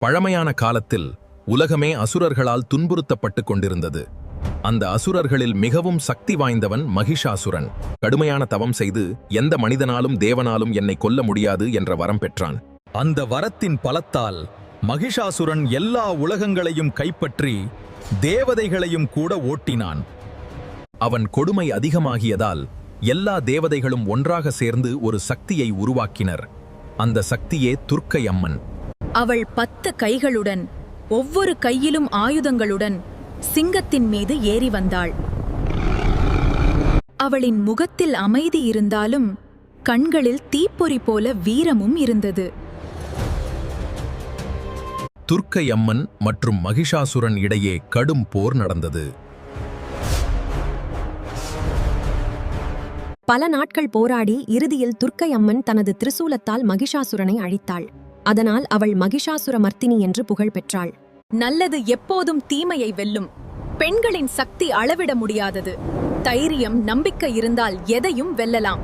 பழமையான காலத்தில் உலகமே அசுரர்களால் துன்புறுத்தப்பட்டுக் கொண்டிருந்தது. அந்த அசுரர்களில் மிகவும் சக்தி வாய்ந்தவன் மகிஷாசுரன். கடுமையான தவம் செய்து எந்த மனிதனாலும் தேவனாலும் என்னை கொல்ல முடியாது என்ற வரம் பெற்றான். அந்த வரத்தின் பலத்தால் மகிஷாசுரன் எல்லா உலகங்களையும் கைப்பற்றி தேவதைகளையும் கூட ஓட்டினான். அவன் கொடுமை அதிகமாகியதால் எல்லா தேவதைகளும் ஒன்றாக சேர்ந்து ஒரு சக்தியை உருவாக்கினர். அந்த சக்தியே துர்க்கை அம்மன். அவள் 10 கைகளுடன், ஒவ்வொரு கையிலும் ஆயுதங்களுடன் சிங்கத்தின் மீது ஏறி வந்தாள். அவளின் முகத்தில் அமைதி இருந்தாலும் கண்களில் தீப்பொறி போல வீரமும் இருந்தது. துர்க்கை அம்மன் மற்றும் மகிஷாசுரன் இடையே கடும் போர் நடந்தது. பல நாட்கள் போராடி இறுதியில் துர்க்கை அம்மன் தனது திரிசூலத்தால் மகிஷாசுரனை அழித்தாள். அதனால் அவள் மகிஷாசுர மர்த்தினி என்று புகழ் பெற்றாள். நல்லது எப்போதும் தீமையை வெல்லும். பெண்களின் சக்தி அளவிட முடியாதது. தைரியம், நம்பிக்கை இருந்தால் எதையும் வெல்லலாம்.